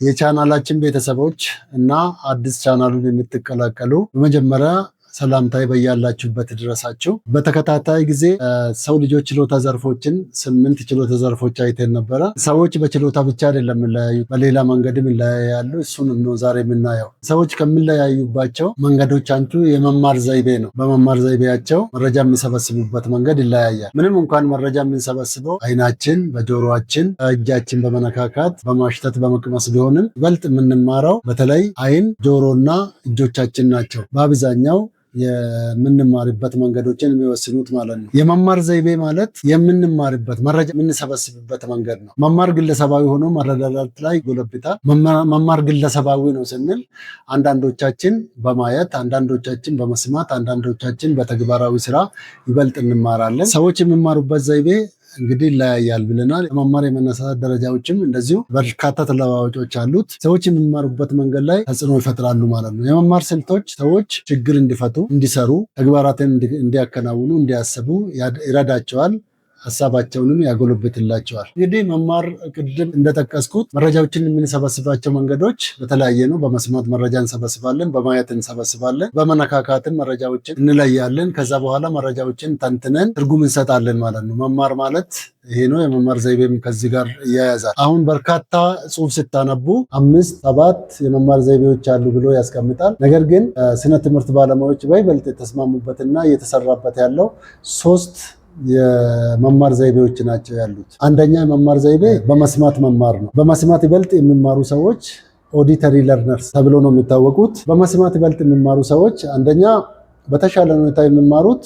የቻናላችን ቤተሰቦች እና አዲስ ቻናሉን የምትቀላቀሉ በመጀመሪያ ሰላምታዬ በያላችሁበት ድረሳችሁ። በተከታታይ ጊዜ ሰው ልጆች ችሎታ ዘርፎችን 8 ችሎታ ዘርፎች አይተን ነበረ። ሰዎች በችሎታ ብቻ አይደለም የሚለያዩት፣ በሌላ መንገድም ይለያያሉ። እሱን ነው ዛሬ የምናየው። ሰዎች ከሚለያዩባቸው መንገዶች አንዱ የመማር ዘይቤ ነው። በመማር ዘይቤያቸው መረጃ የሚሰበስቡበት መንገድ ይለያያል። ምንም እንኳን መረጃ የምንሰበስበው አይናችን፣ በጆሮአችን፣ እጃችን በመነካካት በማሽተት በመቅመስ ቢሆንም ይበልጥ የምንማረው በተለይ አይን፣ ጆሮና እጆቻችን ናቸው። በአብዛኛው የምንማርበት መንገዶችን የሚወስኑት ማለት ነው። የመማር ዘይቤ ማለት የምንማርበት መረጃ የምንሰበስብበት መንገድ ነው። መማር ግለሰባዊ ሆኖ መረዳዳት ላይ ጎለብታል። መማር ግለሰባዊ ነው ስንል አንዳንዶቻችን በማየት፣ አንዳንዶቻችን በመስማት፣ አንዳንዶቻችን በተግባራዊ ስራ ይበልጥ እንማራለን። ሰዎች የሚማሩበት ዘይቤ እንግዲህ ይለያያል ብለናል። የመማር የመነሳሳት ደረጃዎችም እንደዚሁ በርካታ ተለዋዋጮች አሉት። ሰዎች የሚማሩበት መንገድ ላይ ተጽዕኖ ይፈጥራሉ ማለት ነው። የመማር ስልቶች ሰዎች ችግር እንዲፈቱ፣ እንዲሰሩ፣ ተግባራትን እንዲያከናውኑ፣ እንዲያስቡ ይረዳቸዋል። ሀሳባቸውንም ያጎለብትላቸዋል። እንግዲህ መማር ቅድም እንደጠቀስኩት መረጃዎችን የምንሰበስባቸው መንገዶች በተለያየ ነው። በመስማት መረጃ እንሰበስባለን፣ በማየት እንሰበስባለን፣ በመነካካትን መረጃዎችን እንለያለን። ከዛ በኋላ መረጃዎችን ተንትነን ትርጉም እንሰጣለን ማለት ነው። መማር ማለት ይሄ ነው። የመማር ዘይቤም ከዚህ ጋር እያያዛል። አሁን በርካታ ጽሁፍ ስታነቡ 5፣ 7 የመማር ዘይቤዎች አሉ ብሎ ያስቀምጣል። ነገር ግን ስነ ትምህርት ባለሙያዎች በይበልጥ የተስማሙበትና እየተሰራበት ያለው 3 የመማር ዘይቤዎች ናቸው ያሉት። አንደኛ የመማር ዘይቤ በመስማት መማር ነው። በመስማት ይበልጥ የሚማሩ ሰዎች ኦዲተሪ ለርነርስ ተብሎ ነው የሚታወቁት። በመስማት ይበልጥ የሚማሩ ሰዎች አንደኛ በተሻለ ሁኔታ የሚማሩት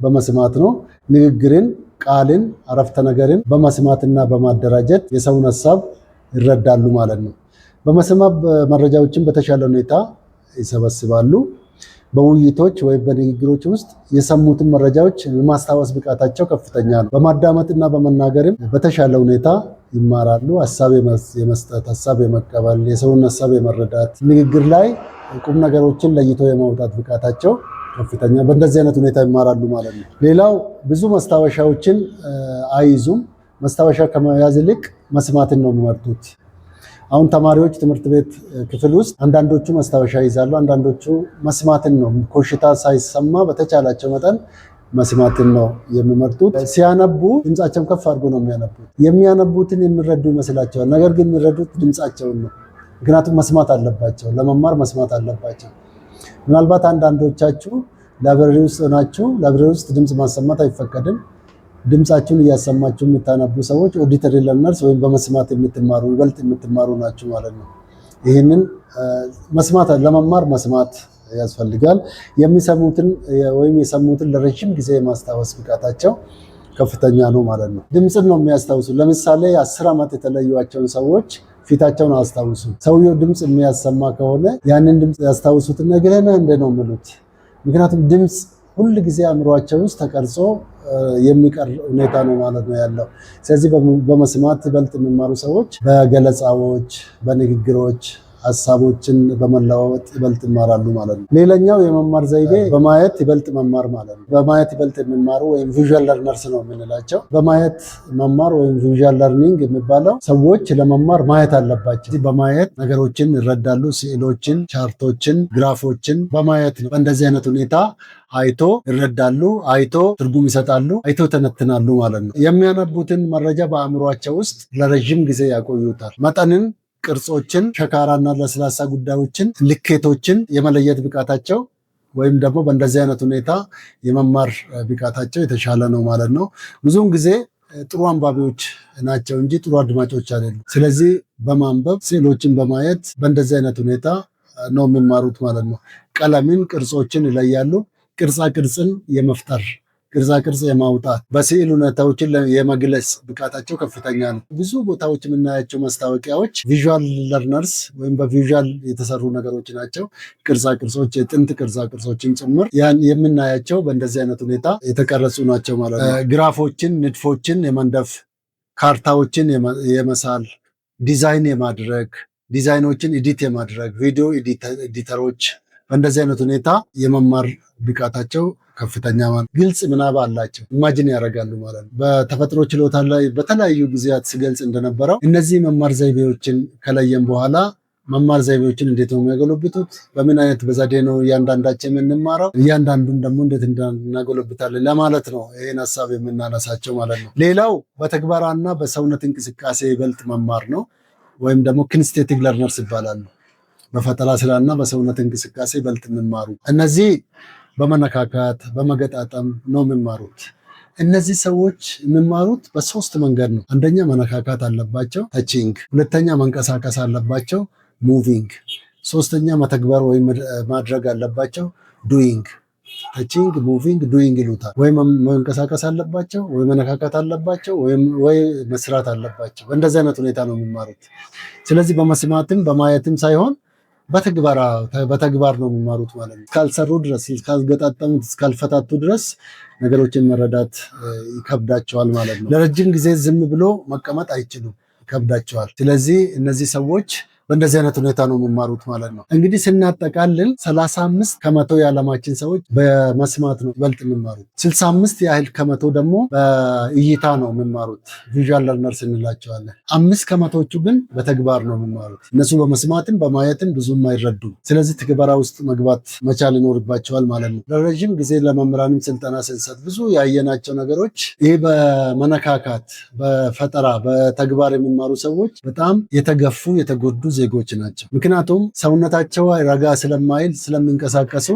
በመስማት ነው። ንግግርን፣ ቃልን፣ አረፍተ ነገርን በመስማትና በማደራጀት የሰውን ሀሳብ ይረዳሉ ማለት ነው። በመስማት መረጃዎችን በተሻለ ሁኔታ ይሰበስባሉ። በውይይቶች ወይም በንግግሮች ውስጥ የሰሙትን መረጃዎች የማስታወስ ብቃታቸው ከፍተኛ ነው። በማዳመጥና በመናገርም በተሻለ ሁኔታ ይማራሉ። ሀሳብ የመስጠት፣ ሀሳብ የመቀበል፣ የሰውን ሀሳብ የመረዳት፣ ንግግር ላይ ቁም ነገሮችን ለይቶ የማውጣት ብቃታቸው ከፍተኛ፣ በእንደዚህ አይነት ሁኔታ ይማራሉ ማለት ነው። ሌላው ብዙ መስታወሻዎችን አይይዙም። መስታወሻ ከመያዝ ይልቅ መስማትን ነው የሚመርጡት። አሁን ተማሪዎች ትምህርት ቤት ክፍል ውስጥ አንዳንዶቹ መስታወሻ ይዛሉ፣ አንዳንዶቹ መስማትን ነው። ኮሽታ ሳይሰማ በተቻላቸው መጠን መስማትን ነው የሚመርጡት። ሲያነቡ ድምፃቸውን ከፍ አድርጎ ነው የሚያነቡት። የሚያነቡትን የሚረዱ ይመስላቸዋል፣ ነገር ግን የሚረዱት ድምፃቸውን ነው። ምክንያቱም መስማት አለባቸው፣ ለመማር መስማት አለባቸው። ምናልባት አንዳንዶቻችሁ ላይብረሪ ውስጥ ናችሁ፣ ላይብረሪ ውስጥ ድምፅ ማሰማት አይፈቀድም። ድምፃችሁን እያሰማችሁ የምታነቡ ሰዎች ኦዲተሪ ለርነርስ ወይም በመስማት የምትማሩ ይበልጥ የምትማሩ ናችሁ ማለት ነው። ይህንን መስማት ለመማር መስማት ያስፈልጋል። የሚሰሙትን ወይም የሰሙትን ለረጅም ጊዜ የማስታወስ ብቃታቸው ከፍተኛ ነው ማለት ነው። ድምፅን ነው የሚያስታውሱ። ለምሳሌ 10 ዓመት የተለዩዋቸውን ሰዎች ፊታቸውን አስታውሱ። ሰውየው ድምፅ የሚያሰማ ከሆነ ያንን ድምፅ ያስታውሱትን ነገርና እንደ ነው የሚሉት። ምክንያቱም ድምፅ ሁል ጊዜ አእምሯቸው ውስጥ ተቀርጾ የሚቀር ሁኔታ ነው ማለት ነው ያለው። ስለዚህ በመስማት ይበልጥ የሚማሩ ሰዎች በገለጻዎች፣ በንግግሮች ሀሳቦችን በመለዋወጥ ይበልጥ ይማራሉ ማለት ነው። ሌላኛው የመማር ዘይቤ በማየት ይበልጥ መማር ማለት ነው። በማየት ይበልጥ የሚማሩ ወይም ቪዥዋል ለርነርስ ነው የምንላቸው። በማየት መማር ወይም ቪዥዋል ለርኒንግ የሚባለው ሰዎች ለመማር ማየት አለባቸው። በማየት ነገሮችን ይረዳሉ። ስዕሎችን፣ ቻርቶችን፣ ግራፎችን በማየት ነው። በእንደዚህ አይነት ሁኔታ አይቶ ይረዳሉ፣ አይቶ ትርጉም ይሰጣሉ፣ አይቶ ተነትናሉ ማለት ነው። የሚያነቡትን መረጃ በአእምሯቸው ውስጥ ለረጅም ጊዜ ያቆዩታል። መጠንን፣ ቅርጾችን፣ ሸካራና ለስላሳ ጉዳዮችን፣ ልኬቶችን የመለየት ብቃታቸው ወይም ደግሞ በእንደዚህ አይነት ሁኔታ የመማር ብቃታቸው የተሻለ ነው ማለት ነው። ብዙውን ጊዜ ጥሩ አንባቢዎች ናቸው እንጂ ጥሩ አድማጮች አይደሉም። ስለዚህ በማንበብ ስዕሎችን በማየት በእንደዚህ አይነት ሁኔታ ነው የሚማሩት ማለት ነው። ቀለምን፣ ቅርጾችን ይለያሉ። ቅርጻ ቅርጽን የመፍጠር ቅርጻ ቅርጽ የማውጣት በስዕል ሁኔታዎችን የመግለጽ ብቃታቸው ከፍተኛ ነው። ብዙ ቦታዎች የምናያቸው ማስታወቂያዎች ቪዥዋል ለርነርስ ወይም በቪዥዋል የተሰሩ ነገሮች ናቸው። ቅርጻ ቅርጾች፣ የጥንት ቅርጻ ቅርጾችን ጭምር ያን የምናያቸው በእንደዚህ አይነት ሁኔታ የተቀረጹ ናቸው ማለት ነው። ግራፎችን፣ ንድፎችን የመንደፍ፣ ካርታዎችን የመሳል፣ ዲዛይን የማድረግ፣ ዲዛይኖችን ኤዲት የማድረግ ቪዲዮ ኤዲተሮች በእንደዚህ አይነት ሁኔታ የመማር ብቃታቸው ከፍተኛ ግልጽ ምናብ አላቸው፣ ኢማጂን ያደርጋሉ ማለት ነው። በተፈጥሮ ችሎታ ላይ በተለያዩ ጊዜያት ሲገልጽ እንደነበረው እነዚህ መማር ዘይቤዎችን ከለየም በኋላ መማር ዘይቤዎችን እንዴት ነው የሚያጎለብቱት? በምን አይነት በዘዴ ነው እያንዳንዳቸው የምንማረው? እያንዳንዱን ደግሞ እንዴት እናጎለብታለን ለማለት ነው ይህን ሀሳብ የምናነሳቸው ማለት ነው። ሌላው በተግባራና በሰውነት እንቅስቃሴ ይበልጥ መማር ነው፣ ወይም ደግሞ ኪንስቴቲክ ለርነርስ ይባላሉ። በፈጠራ ስራና በሰውነት እንቅስቃሴ ይበልጥ የሚማሩ እነዚህ በመነካካት በመገጣጠም ነው የሚማሩት። እነዚህ ሰዎች የሚማሩት በሶስት መንገድ ነው። አንደኛ መነካካት አለባቸው፣ ተቺንግ። ሁለተኛ መንቀሳቀስ አለባቸው፣ ሙቪንግ። ሶስተኛ መተግበር ወይም ማድረግ አለባቸው፣ ዱይንግ። ተቺንግ፣ ሙቪንግ፣ ዱይንግ ይሉታል። ወይ መንቀሳቀስ አለባቸው፣ ወይ መነካካት አለባቸው፣ ወይ መስራት አለባቸው። በእንደዚህ አይነት ሁኔታ ነው የሚማሩት። ስለዚህ በመስማትም በማየትም ሳይሆን በተግባር ነው የሚማሩት ማለት ነው። እስካልሰሩ ድረስ፣ እስካልገጣጠሙት፣ እስካልፈታቱ ድረስ ነገሮችን መረዳት ይከብዳቸዋል ማለት ነው። ለረጅም ጊዜ ዝም ብሎ መቀመጥ አይችሉም፣ ይከብዳቸዋል። ስለዚህ እነዚህ ሰዎች በእንደዚህ አይነት ሁኔታ ነው የሚማሩት ማለት ነው። እንግዲህ ስናጠቃልል 35 ከመቶ የዓለማችን ሰዎች በመስማት ነው ይበልጥ የሚማሩት። 65 ያህል ከመቶ ደግሞ በእይታ ነው የሚማሩት፣ ቪዥዋል ለርነርስ እንላቸዋለን። 5 ከመቶዎቹ ግን በተግባር ነው የሚማሩት። እነሱ በመስማትም በማየትም ብዙም አይረዱም። ስለዚህ ትግበራ ውስጥ መግባት መቻል ይኖርባቸዋል ማለት ነው። ለረዥም ጊዜ ለመምህራንም ስልጠና ስንሰጥ ብዙ ያየናቸው ነገሮች ይህ በመነካካት በፈጠራ በተግባር የሚማሩ ሰዎች በጣም የተገፉ የተጎዱ ዜጎች ናቸው። ምክንያቱም ሰውነታቸው ረጋ ስለማይል ስለሚንቀሳቀሱ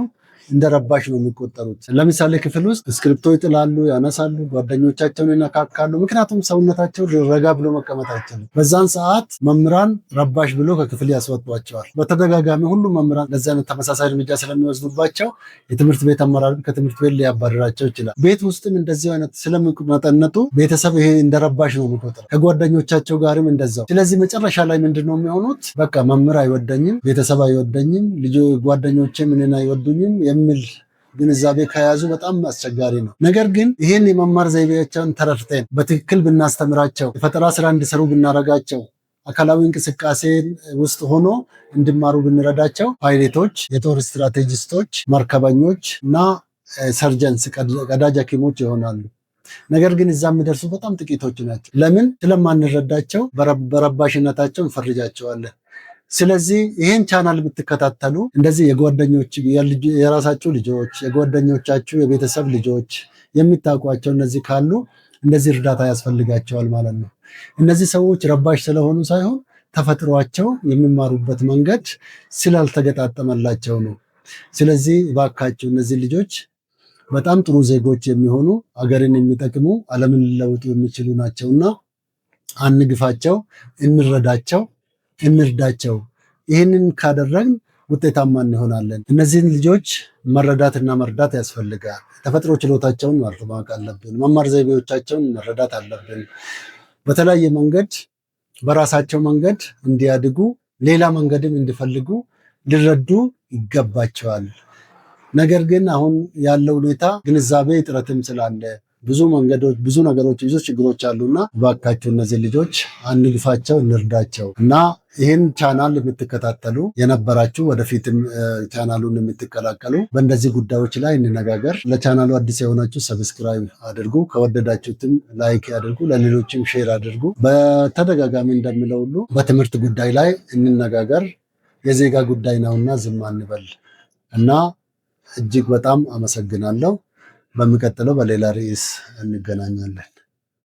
እንደ ረባሽ ነው የሚቆጠሩት። ለምሳሌ ክፍል ውስጥ እስክሪፕቶ ይጥላሉ፣ ያነሳሉ፣ ጓደኞቻቸውን ይነካካሉ። ምክንያቱም ሰውነታቸው ረጋ ብሎ መቀመጥ አይችልም። በዛን ሰዓት መምህራን ረባሽ ብሎ ከክፍል ያስወጧቸዋል። በተደጋጋሚ ሁሉም መምህራን ለዚህ አይነት ተመሳሳይ እርምጃ ስለሚወስዱባቸው የትምህርት ቤት አመራር ከትምህርት ቤት ሊያባረራቸው ይችላል። ቤት ውስጥም እንደዚህ አይነት ስለሚመጠነጡ ቤተሰብ ይሄ እንደ ረባሽ ነው የሚቆጥረው፣ ከጓደኞቻቸው ጋርም እንደዛው። ስለዚህ መጨረሻ ላይ ምንድን ነው የሚሆኑት? በቃ መምህር አይወደኝም፣ ቤተሰብ አይወደኝም፣ ጓደኞቼ ምንን አይወዱኝም የሚል ግንዛቤ ከያዙ በጣም አስቸጋሪ ነው። ነገር ግን ይህን የመማር ዘይቤያቸውን ተረድተን በትክክል ብናስተምራቸው፣ የፈጠራ ስራ እንዲሰሩ ብናረጋቸው፣ አካላዊ እንቅስቃሴ ውስጥ ሆኖ እንዲማሩ ብንረዳቸው ፓይሌቶች፣ የጦር ስትራቴጂስቶች፣ መርከበኞች እና ሰርጀንስ ቀዳጅ ሐኪሞች ይሆናሉ። ነገር ግን እዛ የሚደርሱ በጣም ጥቂቶች ናቸው። ለምን? ስለማንረዳቸው በረባሽነታቸው እንፈርጃቸዋለን። ስለዚህ ይህን ቻናል ብትከታተሉ እንደዚህ የራሳችሁ ልጆች፣ የጓደኞቻችሁ የቤተሰብ ልጆች የሚታውቋቸው እነዚህ ካሉ እንደዚህ እርዳታ ያስፈልጋቸዋል ማለት ነው። እነዚህ ሰዎች ረባሽ ስለሆኑ ሳይሆን ተፈጥሯቸው የሚማሩበት መንገድ ስላልተገጣጠመላቸው ነው። ስለዚህ እባካችሁ እነዚህ ልጆች በጣም ጥሩ ዜጎች የሚሆኑ አገርን የሚጠቅሙ ዓለምን ሊለውጡ የሚችሉ ናቸውና አንግፋቸው፣ እንረዳቸው፣ እንርዳቸው። ይህንን ካደረግን ውጤታማ እንሆናለን። እነዚህን ልጆች መረዳትና መርዳት ያስፈልጋል። ተፈጥሮ ችሎታቸውን ማወቅ አለብን። መማር ዘይቤዎቻቸውን መረዳት አለብን። በተለያየ መንገድ በራሳቸው መንገድ እንዲያድጉ፣ ሌላ መንገድም እንዲፈልጉ ሊረዱ ይገባቸዋል። ነገር ግን አሁን ያለው ሁኔታ ግንዛቤ እጥረትም ስላለ ብዙ መንገዶች፣ ብዙ ነገሮች፣ ብዙ ችግሮች አሉና እባካችሁ እነዚህ ልጆች አንግፋቸው፣ እንርዳቸው እና ይህን ቻናል የምትከታተሉ የነበራችሁ ወደፊትም ቻናሉን የምትቀላቀሉ በእንደዚህ ጉዳዮች ላይ እንነጋገር። ለቻናሉ አዲስ የሆናችሁ ሰብስክራይብ አድርጉ፣ ከወደዳችሁትም ላይክ አድርጉ፣ ለሌሎችም ሼር አድርጉ። በተደጋጋሚ እንደሚለው ሁሉ በትምህርት ጉዳይ ላይ እንነጋገር። የዜጋ ጉዳይ ነውና ዝም አንበል እና እጅግ በጣም አመሰግናለሁ። በሚቀጥለው በሌላ ርዕስ እንገናኛለን።